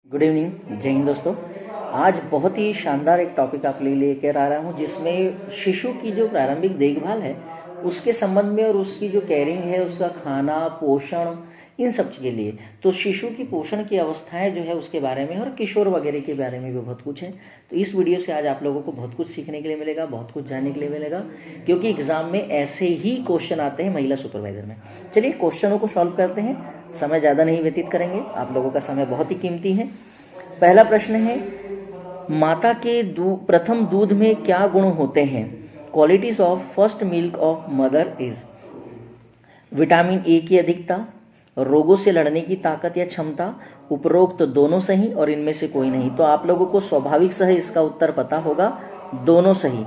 Good evening, जय हिंद दोस्तों। आज बहुत ही शानदार एक टॉपिक आप लेकर आ रहा हूँ जिसमें शिशु की जो प्रारंभिक देखभाल है उसके संबंध में और उसकी जो केयरिंग है, उसका खाना, पोषण, इन सब के लिए। तो शिशु की पोषण की अवस्थाएं जो है उसके बारे में और किशोर वगैरह के बारे में भी बहुत कुछ है। तो इस वीडियो से आज आप लोगों को बहुत कुछ सीखने के लिए मिलेगा, बहुत कुछ जानने के लिए मिलेगा, क्योंकि एग्जाम में ऐसे ही क्वेश्चन आते हैं महिला सुपरवाइजर में। चलिए क्वेश्चनों को सॉल्व करते हैं, समय ज़्यादा नहीं व्यतीत करेंगे, आप लोगों का समय बहुत ही कीमती है। पहला प्रश्न है, माता के प्रथम दूध में क्या गुण होते हैं? Qualities of first milk of mother is vitamin A की अधिकता, रोगों से लड़ने की ताकत या क्षमता, उपरोक्त दोनों सही और इनमें से कोई नहीं। तो आप लोगों को स्वाभाविक से इसका उत्तर पता होगा, दोनों सही।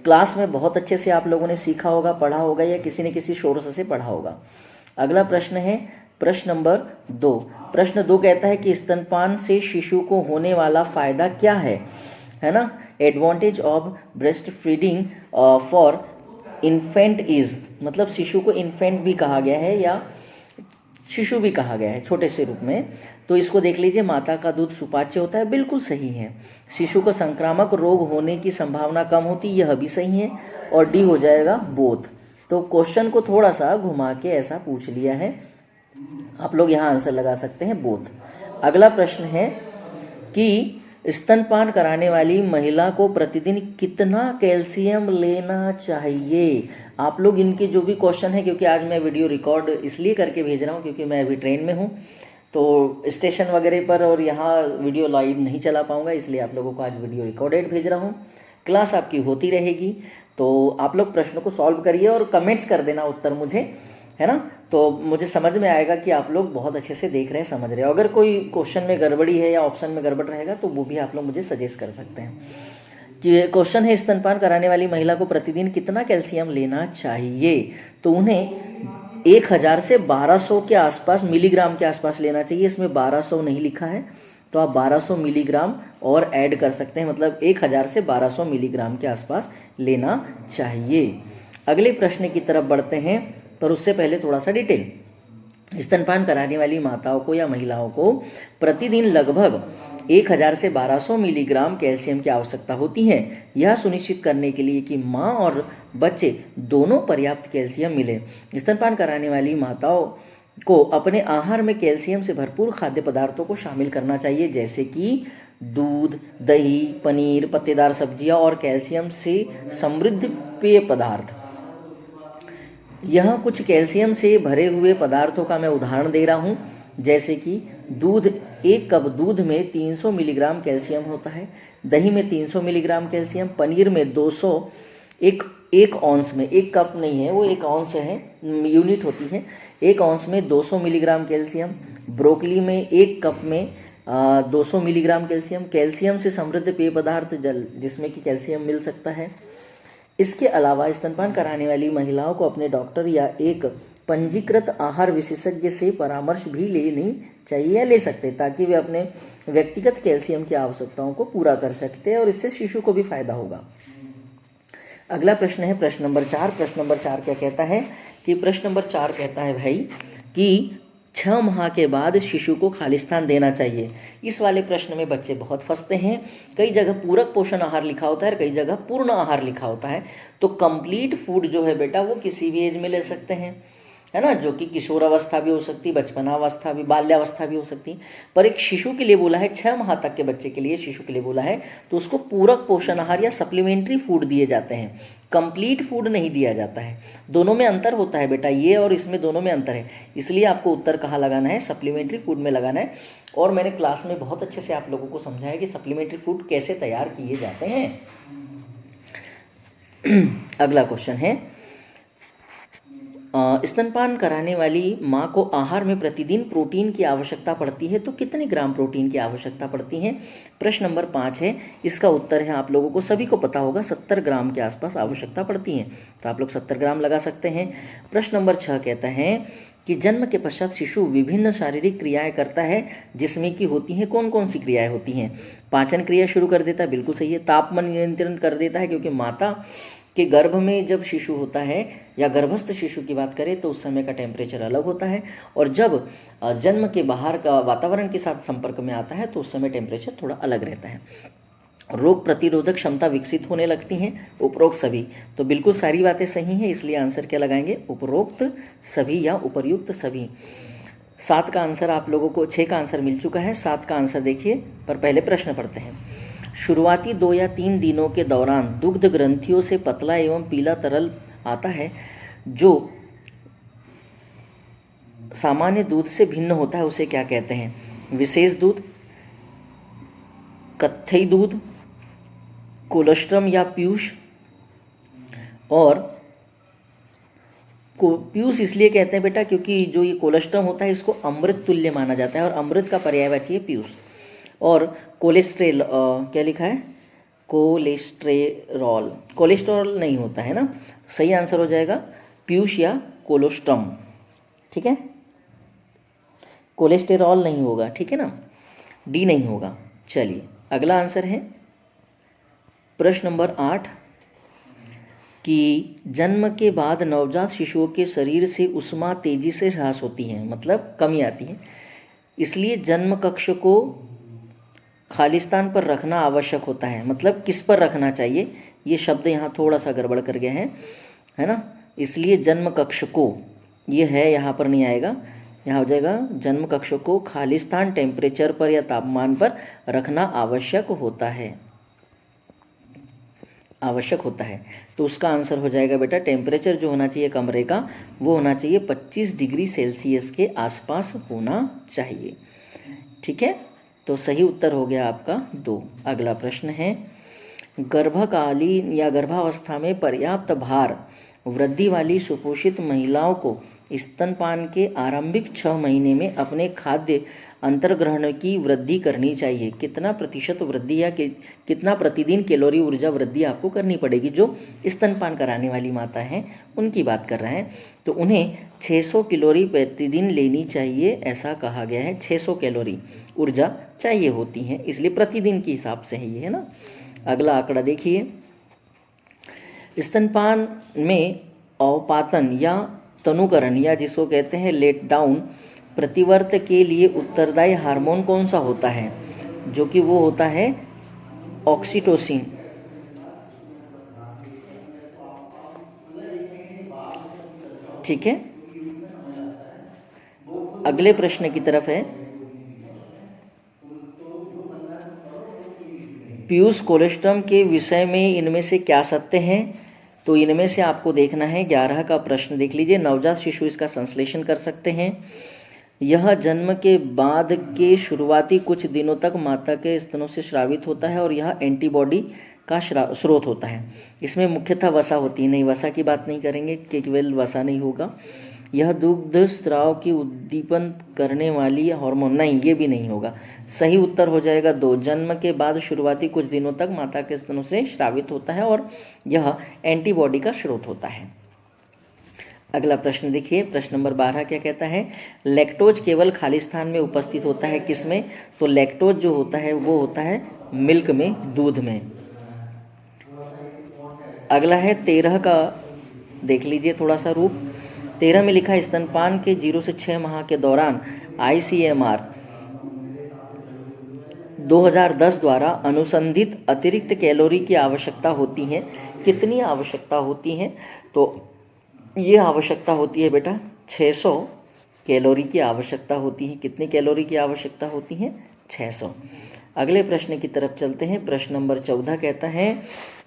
क्लास में बहुत अच्छे से आप लोगों ने सीखा होगा, पढ़ा होगा या किसी न किसी सोर्स से पढ़ा होगा। अगला प्रश्न है प्रश्न नंबर 2। प्रश्न 2 कहता है कि स्तनपान से शिशु को होने वाला फायदा क्या है ना? Advantage of breast feeding for infant is, मतलब शिशु को इन्फेंट भी कहा गया है या शिशु भी कहा गया है छोटे से रूप में। तो इसको देख लीजिए, माता का दूध सुपाच्य होता है, बिल्कुल सही है। शिशु को संक्रामक रोग होने की संभावना कम होती, यह भी सही है। और डी हो जाएगा बोथ। तो क्वेश्चन को थोड़ा सा घुमा के ऐसा पूछ लिया है, आप लोग यहाँ आंसर लगा सकते हैं बोथ। अगला प्रश्न है कि स्तनपान कराने वाली महिला को प्रतिदिन कितना कैल्शियम लेना चाहिए? आप लोग इनके जो भी क्वेश्चन है, क्योंकि आज मैं वीडियो रिकॉर्ड इसलिए करके भेज रहा हूँ क्योंकि मैं अभी ट्रेन में हूँ, तो स्टेशन वगैरह पर और यहाँ वीडियो लाइव नहीं चला पाऊंगा, इसलिए आप लोगों को आज वीडियो रिकॉर्डेड भेज रहा हूँ। क्लास आपकी होती रहेगी, तो आप लोग प्रश्नों को सॉल्व करिए और कमेंट्स कर देना उत्तर मुझे, है ना? तो मुझे समझ में आएगा कि आप लोग बहुत अच्छे से देख रहे हैं, समझ रहे हैं। अगर कोई क्वेश्चन में गड़बड़ी है या ऑप्शन में गड़बड़ रहेगा तो वो भी आप लोग मुझे सजेस्ट कर सकते हैं। कि क्वेश्चन है, स्तनपान कराने वाली महिला को प्रतिदिन कितना कैल्शियम लेना चाहिए? तो उन्हें 1000 से 1200 के आसपास, मिलीग्राम के आसपास लेना चाहिए। इसमें 1200 नहीं लिखा है, तो आप 1200 मिलीग्राम और ऐड कर सकते हैं, मतलब 1000 से 1200 मिलीग्राम के आसपास लेना चाहिए। अगले प्रश्न की तरफ बढ़ते हैं, पर उससे पहले थोड़ा सा डिटेल। स्तनपान कराने वाली माताओं को या महिलाओं को प्रतिदिन लगभग 1000 से 1200 मिलीग्राम कैल्शियम की आवश्यकता होती है, यह सुनिश्चित करने के लिए कि मां और बच्चे दोनों पर्याप्त कैल्शियम मिले। स्तनपान कराने वाली माताओं को अपने आहार में कैल्शियम से भरपूर खाद्य पदार्थों को शामिल करना चाहिए, जैसे कि दूध, दही, पनीर, पत्तेदार सब्जियां और कैल्शियम से समृद्ध पेय पदार्थ। यह कुछ कैल्शियम से भरे हुए पदार्थों का मैं उदाहरण दे रहा हूं, जैसे कि दूध, 1 कप दूध में 300 मिलीग्राम कैल्शियम होता है, दही में 300 मिलीग्राम कैल्शियम, पनीर में 200, एक औंस में, 1 कप नहीं है वो 1 औंस है, यूनिट होती है, 1 औंस में 200 मिलीग्राम कैल्शियम, ब्रोकली में 1 कप में 200 मिलीग्राम कैल्शियम। कैल्शियम से समृद्ध पेय पदार्थ जल, जिसमें कि कैल्शियम मिल सकता है। इसके अलावा स्तनपान कराने वाली महिलाओं को अपने डॉक्टर या एक पंजीकृत आहार विशेषज्ञ से परामर्श भी लेनी चाहिए या ले सकते, ताकि वे अपने व्यक्तिगत कैल्शियम की आवश्यकताओं को पूरा कर सकते हैं और इससे शिशु को भी फायदा होगा। अगला प्रश्न है प्रश्न नंबर 4। प्रश्न नंबर 4 क्या कहता है कि प्रश्न नंबर 4 कहता है भाई कि 6 माह के बाद शिशु को खालिस्तान देना चाहिए। इस वाले प्रश्न में बच्चे बहुत फंसते हैं। कई जगह पूरक पोषण आहार लिखा होता है और कई जगह पूर्ण आहार लिखा होता है। तो कंप्लीट फूड जो है बेटा वो किसी भी एज में ले सकते हैं, है ना, जो कि किशोर अवस्था भी हो सकती, बचपनावस्था भी, बाल्यावस्था भी हो सकती। पर एक शिशु के लिए बोला है, 6 माह तक के बच्चे के लिए, शिशु के लिए बोला है, तो उसको पूरक पोषण आहार या सप्लीमेंट्री फूड दिए जाते हैं, कंप्लीट फूड नहीं दिया जाता है। दोनों में अंतर होता है बेटा, ये और इसमें दोनों में अंतर है, इसलिए आपको उत्तर कहाँ लगाना है? सप्लीमेंट्री फूड में लगाना है। और मैंने क्लास में बहुत अच्छे से आप लोगों को समझाया कि सप्लीमेंट्री फूड कैसे तैयार किए जाते हैं। अगला क्वेश्चन है, स्तनपान कराने वाली माँ को आहार में प्रतिदिन प्रोटीन की आवश्यकता पड़ती है, तो कितने ग्राम प्रोटीन की आवश्यकता पड़ती है? प्रश्न नंबर 5 है, इसका उत्तर है, आप लोगों को सभी को पता होगा, 70 ग्राम के आसपास आवश्यकता पड़ती है, तो आप लोग 70 ग्राम लगा सकते हैं। प्रश्न नंबर 6 कहता है कि जन्म के पश्चात शिशु विभिन्न शारीरिक क्रियाएं करता है, जिसमें कि होती हैं, कौन कौन सी क्रियाएं होती हैं? पाचन क्रिया शुरू कर देता है, बिल्कुल सही है। तापमान नियंत्रण कर देता है, क्योंकि माता कि गर्भ में जब शिशु होता है या गर्भस्थ शिशु की बात करें तो उस समय का टेम्परेचर अलग होता है, और जब जन्म के बाहर का वातावरण के साथ संपर्क में आता है तो उस समय टेम्परेचर थोड़ा अलग रहता है। रोग प्रतिरोधक क्षमता विकसित होने लगती हैं, उपरोक्त सभी। तो बिल्कुल सारी बातें सही हैं, इसलिए आंसर क्या लगाएंगे, उपरोक्त सभी या उपर्युक्त सभी। 7 का आंसर आप लोगों को, 6 का आंसर मिल चुका है, 7 का आंसर देखिए। पर पहले प्रश्न पढ़ते हैं। शुरुआती 2 या 3 दिनों के दौरान दुग्ध ग्रंथियों से पतला एवं पीला तरल आता है जो सामान्य दूध से भिन्न होता है, उसे क्या कहते हैं? विशेष दूध, कत्थई दूध, कोलोस्ट्रम या पीयूष। और पीयूष इसलिए कहते हैं बेटा क्योंकि जो ये कोलोस्ट्रम होता है इसको अमृत तुल्य माना जाता है, और अमृत का पर्यायवाची है पीयूष। और कोलेस्ट्रेल क्या लिखा है, कोलेस्ट्रेरॉल, कोलेस्ट्रॉल नहीं होता है ना, सही आंसर हो जाएगा पीयूष या कोलोस्ट्रम। ठीक है, कोलेस्टेरॉल नहीं होगा, ठीक है ना, डी नहीं होगा। चलिए अगला आंसर है प्रश्न नंबर 8 कि जन्म के बाद नवजात शिशुओं के शरीर से ऊष्मा तेजी से ह्रास होती है, मतलब कमी आती है, इसलिए जन्म कक्ष को खालिस्तान पर रखना आवश्यक होता है। मतलब किस पर रखना चाहिए, ये शब्द यहाँ थोड़ा सा गड़बड़ कर गया है ना। इसलिए जन्म कक्ष को, ये है यहाँ पर नहीं आएगा, यहाँ हो जाएगा जन्म कक्ष को खालिस्तान टेम्परेचर पर या तापमान पर रखना आवश्यक होता है, आवश्यक होता है। तो उसका आंसर हो जाएगा बेटा, टेम्परेचर जो होना चाहिए कमरे का वो होना चाहिए 25 डिग्री सेल्सियस के आसपास होना चाहिए। ठीक है, तो सही उत्तर हो गया आपका 2। अगला प्रश्न है, गर्भकालीन या गर्भावस्था में पर्याप्त भार वृद्धि वाली सुपोषित महिलाओं को स्तनपान के आरंभिक 6 महीने में अपने खाद्य अंतर्ग्रहण की वृद्धि करनी चाहिए। कितना प्रतिशत वृद्धि या कितना प्रतिदिन कैलोरी ऊर्जा वृद्धि आपको करनी पड़ेगी? जो स्तनपान कराने वाली माता हैं उनकी बात कर रहे हैं, तो उन्हें 600 कैलोरी प्रतिदिन लेनी चाहिए, ऐसा कहा गया है। 600 कैलोरी ऊर्जा चाहिए होती है, इसलिए प्रतिदिन के हिसाब से है ये, है ना। अगला आंकड़ा देखिए, स्तनपान में अवपातन या तनुकरण या जिसको कहते हैं लेट डाउन प्रतिवर्त के लिए उत्तरदायी हार्मोन कौन सा होता है? जो कि वो होता है ऑक्सीटोसिन। ठीक है, अगले प्रश्न की तरफ है, पीयूष कोलोस्ट्रम के विषय में इनमें से क्या सत्य है? तो इनमें से आपको देखना है 11 का प्रश्न देख लीजिए। नवजात शिशु इसका संश्लेषण कर सकते हैं। यह जन्म के बाद के शुरुआती कुछ दिनों तक माता के स्तनों से स्रावित होता है और यह एंटीबॉडी का स्रोत होता है। इसमें मुख्यतः वसा होती है, नहीं वसा की बात नहीं करेंगे कि केवल वसा नहीं होगा। यह दुग्ध स्राव की उद्दीपन करने वाली हार्मोन, नहीं ये भी नहीं होगा। सही उत्तर हो जाएगा 2, जन्म के बाद शुरुआती कुछ दिनों तक माता के स्तनों से स्रावित होता है और यह एंटीबॉडी का स्रोत होता है। अगला प्रश्न देखिए, प्रश्न नंबर 12 क्या कहता है, लैक्टोज केवल खाली स्थान में उपस्थित होता है किसमें? तो लैक्टोज जो होता है वो होता है मिल्क में, दूध में। अगला है 13 का, देख लीजिए थोड़ा सा रूप। 13 में लिखा है, स्तनपान के 0 से 6 माह के दौरान ICMR 2010 द्वारा अनुसंधित अतिरिक्त कैलोरी की आवश्यकता होती है। कितनी आवश्यकता होती है? तो ये आवश्यकता होती है बेटा 600 कैलोरी की आवश्यकता होती है। कितनी कैलोरी की आवश्यकता होती है? 600। अगले प्रश्न की तरफ चलते हैं। प्रश्न नंबर 14 कहता है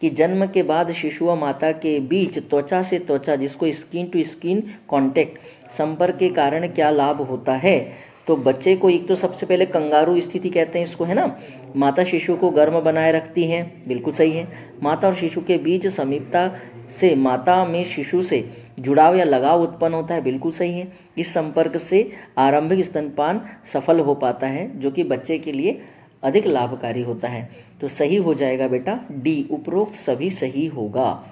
कि जन्म के बाद शिशु व माता के बीच त्वचा से त्वचा, जिसको स्किन टू स्किन कांटेक्ट, संपर्क के कारण क्या लाभ होता है? तो बच्चे को एक तो सबसे पहले कंगारू स्थिति कहते हैं इसको, है ना। माता शिशु को गर्म बनाए रखती है, बिल्कुल सही है। माता और शिशु के बीच समीपता से माता में शिशु से जुड़ाव या लगाव उत्पन्न होता है, बिल्कुल सही है। इस संपर्क से आरंभिक स्तनपान सफल हो पाता है, जो कि बच्चे के लिए अधिक लाभकारी होता है। तो सही हो जाएगा बेटा डी, उपरोक्त सभी सही होगा।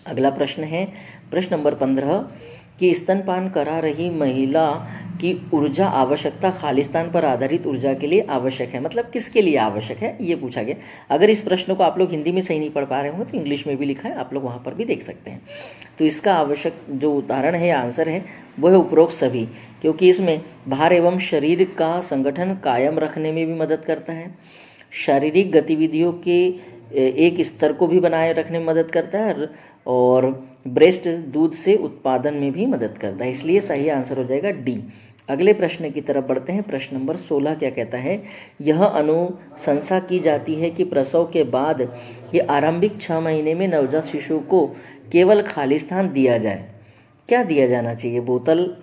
अगला प्रश्न है प्रश्न नंबर 15 कि स्तनपान करा रही महिला की ऊर्जा आवश्यकता खालिस्तान पर आधारित ऊर्जा के लिए आवश्यक है। मतलब किसके लिए आवश्यक है ये पूछा गया। अगर इस प्रश्न को आप लोग हिंदी में सही नहीं पढ़ पा रहे होंगे तो इंग्लिश में भी लिखा है, आप लोग वहाँ पर भी देख सकते हैं। तो इसका आवश्यक जो उदाहरण है, आंसर है वो है उपरोक्त सभी, क्योंकि इसमें भार एवं शरीर का संगठन कायम रखने में भी मदद करता है, शारीरिक गतिविधियों के एक स्तर को भी बनाए रखने में मदद करता है, और ब्रेस्ट दूध से उत्पादन में भी मदद करता है। इसलिए सही आंसर हो जाएगा डी। अगले प्रश्न की तरफ बढ़ते हैं। प्रश्न नंबर 16 क्या कहता है, यह अनुशंसा की जाती है कि प्रसव के बाद के आरंभिक 6 महीने में नवजात शिशु को केवल खालिस्तान दिया जाए। क्या दिया जाना चाहिए? बोतल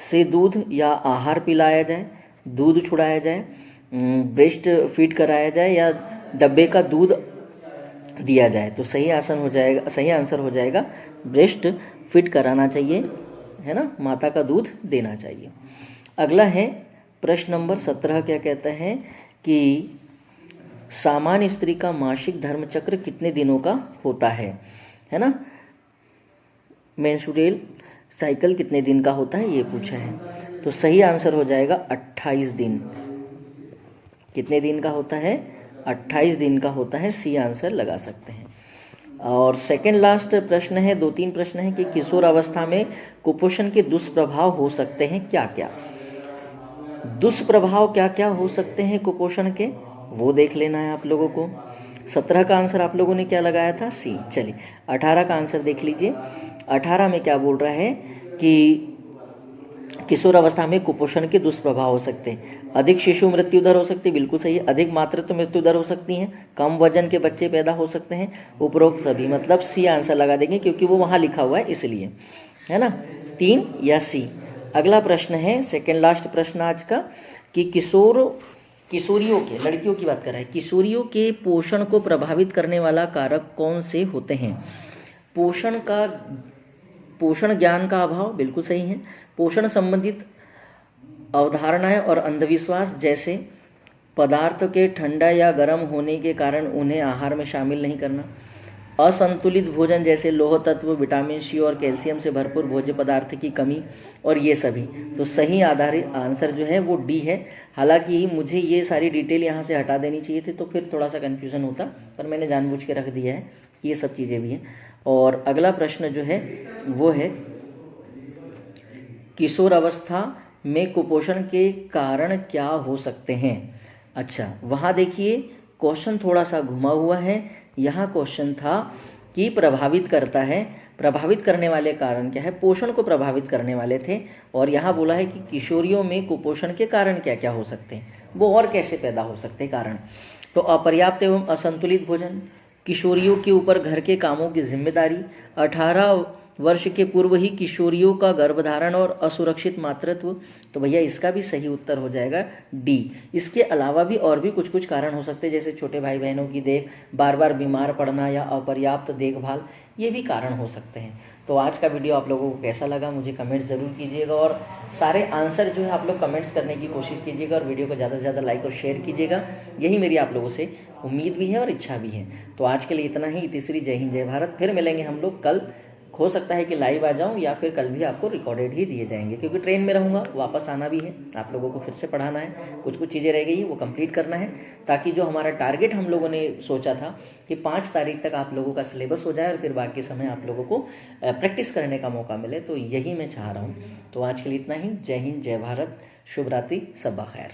से दूध या आहार पिलाया जाए, दूध छुड़ाया जाए, ब्रेस्ट फीड कराया जाए, या डब्बे का दूध दिया जाए? तो सही आंसर हो जाएगा ब्रेस्ट फीड कराना चाहिए, है ना, माता का दूध देना चाहिए। अगला है प्रश्न नंबर 17 क्या कहता है कि सामान्य स्त्री का मासिक धर्मचक्र कितने दिनों का होता है ना, मेंस्ट्रुअल साइकिल कितने दिन का होता है ये पूछा है। तो सही आंसर हो जाएगा 28 दिन। कितने दिन का होता है? 28 दिन का होता है। सी आंसर लगा सकते हैं। और सेकंड लास्ट प्रश्न है, 2-3 प्रश्न है कि किशोर अवस्था में कुपोषण के दुष्प्रभाव हो सकते हैं क्या क्या। दुष्प्रभाव क्या क्या हो सकते हैं कुपोषण के, वो देख लेना है आप लोगों को। 17 का आंसर आप लोगों ने क्या लगाया था? सी। चलिए 18 का आंसर देख लीजिए। 18 में क्या बोल रहा है कि किशोर अवस्था में कुपोषण के दुष्प्रभाव हो सकते हैं। अधिक शिशु मृत्यु दर हो सकती है, बिल्कुल सही है। अधिक मातृत्व मृत्यु दर हो सकती है, कम वजन के बच्चे पैदा हो सकते हैं, उपरोक्त सभी। मतलब सी आंसर लगा देंगे क्योंकि वो वहां लिखा हुआ है इसलिए, है ना, 3 या सी। अगला प्रश्न है सेकेंड लास्ट प्रश्न आज का कि किशोरियों के, लड़कियों की बात कर रहा है, किशोरियों के पोषण को प्रभावित करने वाला कारक कौन से होते हैं? पोषण ज्ञान का अभाव, बिल्कुल सही है। पोषण संबंधित अवधारणाएं और अंधविश्वास, जैसे पदार्थ के ठंडा या गर्म होने के कारण उन्हें आहार में शामिल नहीं करना, असंतुलित भोजन जैसे लौह तत्व, विटामिन सी और कैल्शियम से भरपूर भोज्य पदार्थ की कमी, और ये सभी। तो सही आधारित आंसर जो है वो डी है। हालांकि मुझे ये सारी डिटेल यहाँ से हटा देनी चाहिए थी तो फिर थोड़ा सा कन्फ्यूजन होता, पर मैंने जानबूझ के रख दिया है, ये सब चीज़ें भी हैं। और अगला प्रश्न जो है वो है किशोर अवस्था में कुपोषण के कारण क्या हो सकते हैं। अच्छा, वहाँ देखिए क्वेश्चन थोड़ा सा घुमा हुआ है। यहाँ क्वेश्चन था कि प्रभावित करता है, प्रभावित करने वाले कारण क्या है, पोषण को प्रभावित करने वाले थे, और यहाँ बोला है कि किशोरियों में कुपोषण के कारण क्या क्या हो सकते हैं, वो और कैसे पैदा हो सकते हैं कारण। तो अपर्याप्त एवं असंतुलित भोजन, किशोरियों के ऊपर घर के कामों की जिम्मेदारी, 18 वर्ष के पूर्व ही किशोरियों का गर्भधारण और असुरक्षित मातृत्व। तो भैया इसका भी सही उत्तर हो जाएगा डी। इसके अलावा भी और भी कुछ कुछ कारण हो सकते हैं, जैसे छोटे भाई बहनों की बार बार बीमार पड़ना या अपर्याप्त देखभाल, ये भी कारण हो सकते हैं। तो आज का वीडियो आप लोगों को कैसा लगा मुझे कमेंट ज़रूर कीजिएगा, और सारे आंसर जो है आप लोग कमेंट्स करने की कोशिश कीजिएगा, और वीडियो को ज़्यादा से ज़्यादा लाइक और शेयर कीजिएगा। यही मेरी आप लोगों से उम्मीद भी है और इच्छा भी है। तो आज के लिए इतना ही। तीसरी जय हिंद जय भारत। फिर मिलेंगे हम लोग कल। हो सकता है कि लाइव आ जाऊं या फिर कल भी आपको रिकॉर्डेड ही दिए जाएंगे, क्योंकि ट्रेन में रहूंगा, वापस आना भी है, आप लोगों को फिर से पढ़ाना है, कुछ कुछ चीज़ें रह गई है वो कंप्लीट करना है, ताकि जो हमारा टारगेट हम लोगों ने सोचा था कि 5 तारीख तक आप लोगों का सिलेबस हो जाए और फिर बाकी समय आप लोगों को प्रैक्टिस करने का मौका मिले, तो यही मैं चाह रहा हूँ। तो आज के लिए इतना ही। जय हिंद जय भारत, शुभ रात्रि, सबा खैर।